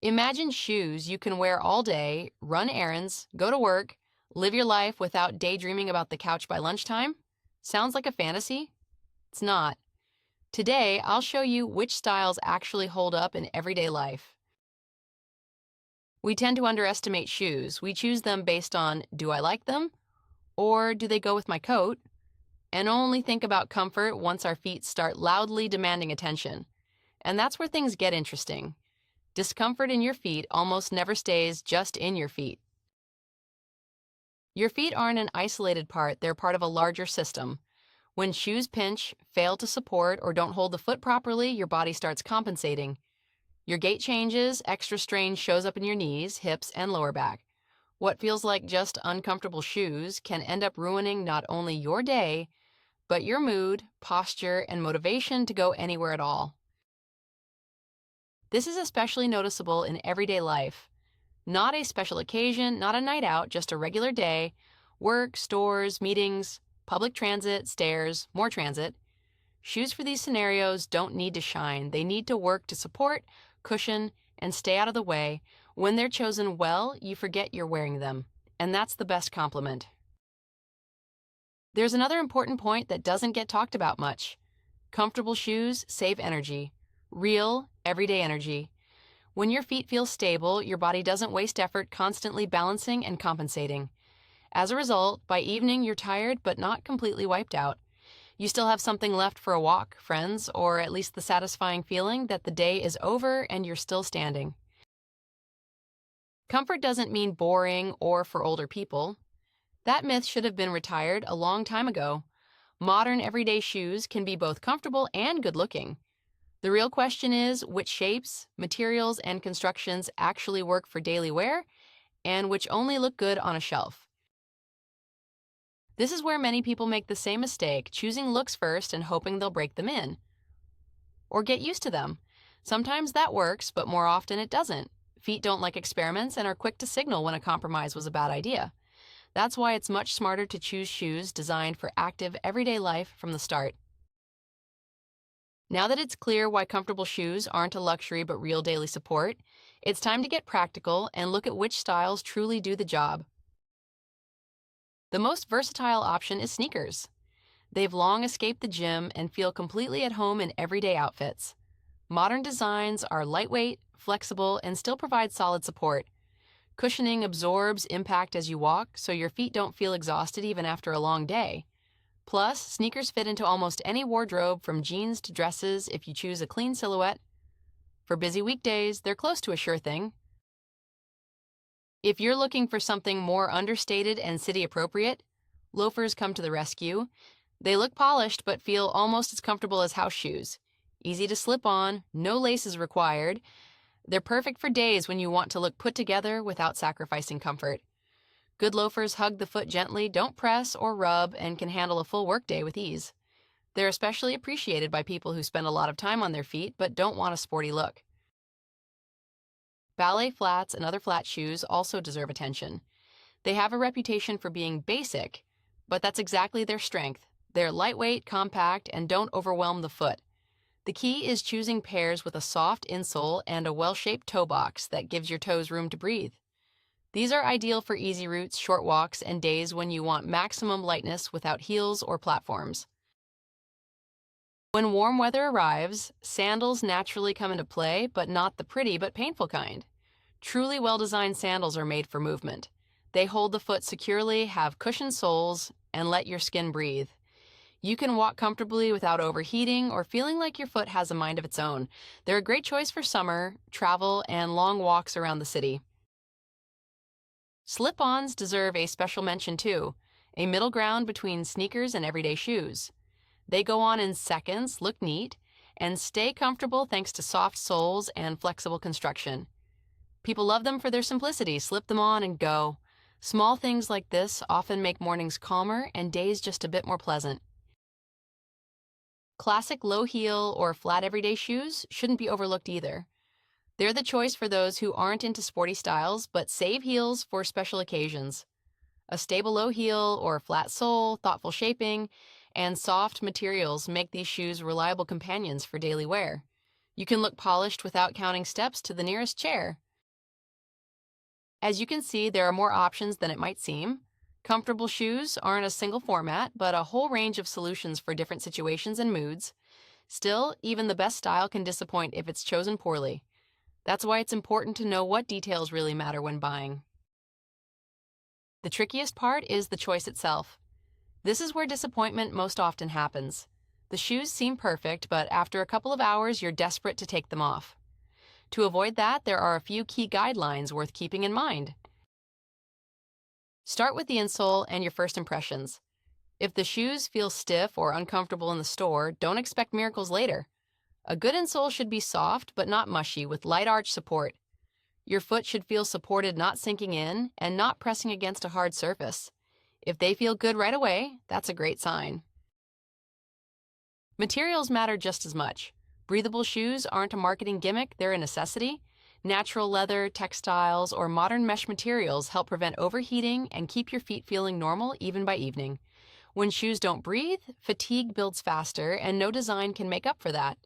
Imagine shoes you can wear all day, run errands, go to work, live your life without daydreaming about the couch by lunchtime. Sounds like a fantasy? It's not. Today, I'll show you which styles actually hold up in everyday life. We tend to underestimate shoes. We choose them based on, do I like them? Or do they go with my coat? And only think about comfort once our feet start loudly demanding attention. And that's where things get interesting. Discomfort in your feet almost never stays just in your feet. Your feet aren't an isolated part, they're part of a larger system. When shoes pinch, fail to support, or don't hold the foot properly, your body starts compensating. Your gait changes, extra strain shows up in your knees, hips, and lower back. What feels like just uncomfortable shoes can end up ruining not only your day, but your mood, posture, and motivation to go anywhere at all. This is especially noticeable in everyday life. Not a special occasion, not a night out, just a regular day, work, stores, meetings, public transit, stairs, more transit. Shoes for these scenarios don't need to shine. They need to work to support, cushion, and stay out of the way. When they're chosen well, you forget you're wearing them, and that's the best compliment. There's another important point that doesn't get talked about much. Comfortable shoes save energy. Real, everyday energy. When your feet feel stable, your body doesn't waste effort constantly balancing and compensating. As a result, by evening you're tired but not completely wiped out. You still have something left for a walk, friends, or at least the satisfying feeling that the day is over and you're still standing. Comfort doesn't mean boring or for older people. That myth should have been retired a long time ago. Modern everyday shoes can be both comfortable and good-looking. The real question is which shapes, materials, and constructions actually work for daily wear and which only look good on a shelf. This is where many people make the same mistake, choosing looks first and hoping they'll break them in. Or get used to them. Sometimes that works, but more often it doesn't. Feet don't like experiments and are quick to signal when a compromise was a bad idea. That's why it's much smarter to choose shoes designed for active, everyday life from the start. Now that it's clear why comfortable shoes aren't a luxury but real daily support, it's time to get practical and look at which styles truly do the job. The most versatile option is sneakers. They've long escaped the gym and feel completely at home in everyday outfits. Modern designs are lightweight, flexible, and still provide solid support. Cushioning absorbs impact as you walk, so your feet don't feel exhausted even after a long day. Plus, sneakers fit into almost any wardrobe from jeans to dresses if you choose a clean silhouette. For busy weekdays, they're close to a sure thing. If you're looking for something more understated and city-appropriate, loafers come to the rescue. They look polished but feel almost as comfortable as house shoes. Easy to slip on, no laces required. They're perfect for days when you want to look put together without sacrificing comfort. Good loafers hug the foot gently, don't press or rub, and can handle a full workday with ease. They're especially appreciated by people who spend a lot of time on their feet but don't want a sporty look. Ballet flats and other flat shoes also deserve attention. They have a reputation for being basic, but that's exactly their strength. They're lightweight, compact, and don't overwhelm the foot. The key is choosing pairs with a soft insole and a well-shaped toe box that gives your toes room to breathe. These are ideal for easy routes, short walks, and days when you want maximum lightness without heels or platforms. When warm weather arrives, sandals naturally come into play, but not the pretty but painful kind. Truly well-designed sandals are made for movement. They hold the foot securely, have cushioned soles, and let your skin breathe. You can walk comfortably without overheating or feeling like your foot has a mind of its own. They're a great choice for summer, travel, and long walks around the city. Slip-ons deserve a special mention too, a middle ground between sneakers and everyday shoes. They go on in seconds, look neat, and stay comfortable thanks to soft soles and flexible construction. People love them for their simplicity. Slip them on and go. Small things like this often make mornings calmer and days just a bit more pleasant. Classic low-heel or flat everyday shoes shouldn't be overlooked either. They're the choice for those who aren't into sporty styles but save heels for special occasions. A stable low heel or flat sole, thoughtful shaping, and soft materials make these shoes reliable companions for daily wear. You can look polished without counting steps to the nearest chair. As you can see, there are more options than it might seem. Comfortable shoes aren't a single format, but a whole range of solutions for different situations and moods. Still, even the best style can disappoint if it's chosen poorly. That's why it's important to know what details really matter when buying. The trickiest part is the choice itself. This is where disappointment most often happens. The shoes seem perfect, but after a couple of hours, you're desperate to take them off. To avoid that, there are a few key guidelines worth keeping in mind. Start with the insole and your first impressions. If the shoes feel stiff or uncomfortable in the store, don't expect miracles later. A good insole should be soft but not mushy, with light arch support. Your foot should feel supported, not sinking in, and not pressing against a hard surface. If they feel good right away, that's a great sign. Materials matter just as much. Breathable shoes aren't a marketing gimmick, they're a necessity. Natural leather, textiles, or modern mesh materials help prevent overheating and keep your feet feeling normal even by evening. When shoes don't breathe, fatigue builds faster, and no design can make up for that.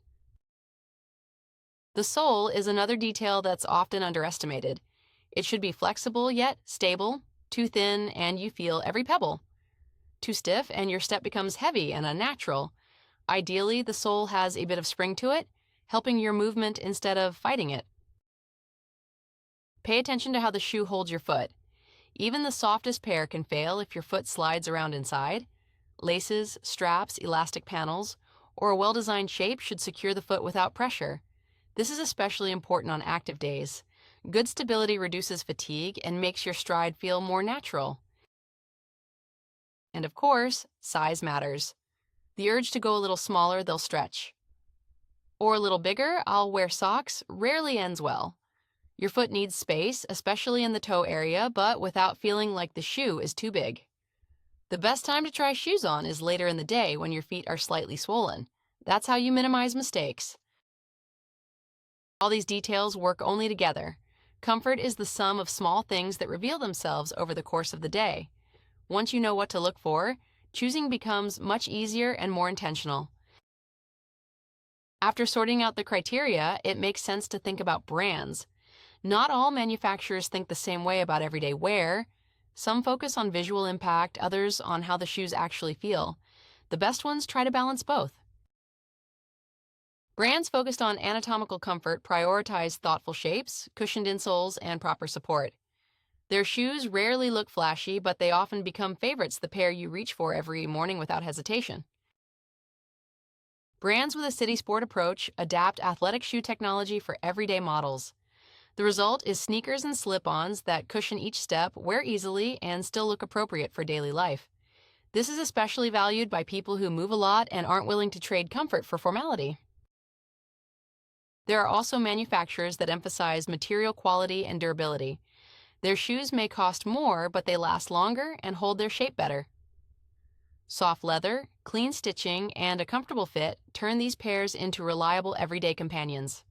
The sole is another detail that's often underestimated. It should be flexible yet stable, too thin and you feel every pebble. Too stiff and your step becomes heavy and unnatural. Ideally, the sole has a bit of spring to it, helping your movement instead of fighting it. Pay attention to how the shoe holds your foot. Even the softest pair can fail if your foot slides around inside. Laces, straps, elastic panels, or a well-designed shape should secure the foot without pressure. This is especially important on active days. Good stability reduces fatigue and makes your stride feel more natural. And of course, size matters. The urge to go a little smaller, they'll stretch. Or a little bigger, I'll wear socks, rarely ends well. Your foot needs space, especially in the toe area, but without feeling like the shoe is too big. The best time to try shoes on is later in the day when your feet are slightly swollen. That's how you minimize mistakes. All these details work only together. Comfort is the sum of small things that reveal themselves over the course of the day. Once you know what to look for, choosing becomes much easier and more intentional. After sorting out the criteria, it makes sense to think about brands. Not all manufacturers think the same way about everyday wear. Some focus on visual impact, others on how the shoes actually feel. The best ones try to balance both. Brands focused on anatomical comfort prioritize thoughtful shapes, cushioned insoles, and proper support. Their shoes rarely look flashy, but they often become favorites, the pair you reach for every morning without hesitation. Brands with a city sport approach adapt athletic shoe technology for everyday models. The result is sneakers and slip-ons that cushion each step, wear easily, and still look appropriate for daily life. This is especially valued by people who move a lot and aren't willing to trade comfort for formality. There are also manufacturers that emphasize material quality and durability. Their shoes may cost more, but they last longer and hold their shape better. Soft leather, clean stitching, and a comfortable fit turn these pairs into reliable everyday companions.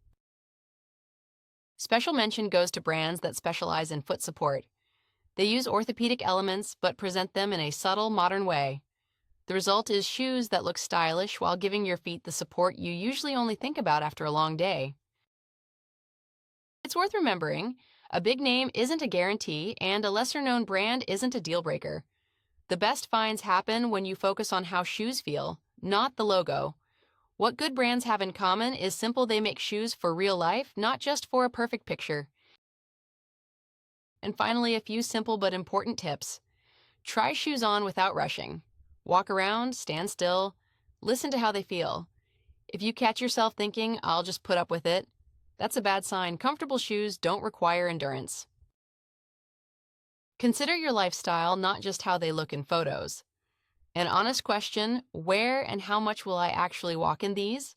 Special mention goes to brands that specialize in foot support. They use orthopedic elements but present them in a subtle, modern way. The result is shoes that look stylish while giving your feet the support you usually only think about after a long day. It's worth remembering, a big name isn't a guarantee, and a lesser-known brand isn't a deal-breaker. The best finds happen when you focus on how shoes feel, not the logo. What good brands have in common is simple: they make shoes for real life, not just for a perfect picture. And finally, a few simple but important tips. Try shoes on without rushing. Walk around, stand still, listen to how they feel. If you catch yourself thinking, "I'll just put up with it," that's a bad sign. Comfortable shoes don't require endurance. Consider your lifestyle, not just how they look in photos. An honest question, where and how much will I actually walk in these?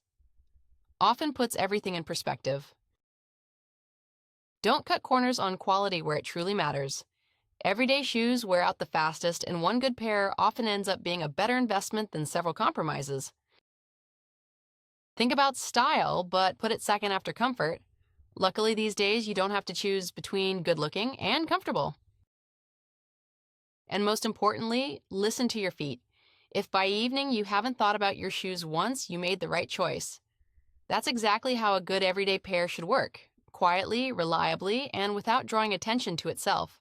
Often puts everything in perspective. Don't cut corners on quality where it truly matters. Everyday shoes wear out the fastest, and one good pair often ends up being a better investment than several compromises. Think about style, but put it second after comfort. Luckily, these days, you don't have to choose between good-looking and comfortable. And most importantly, listen to your feet. If by evening you haven't thought about your shoes once, you made the right choice. That's exactly how a good everyday pair should work. quietly, reliably, and without drawing attention to itself.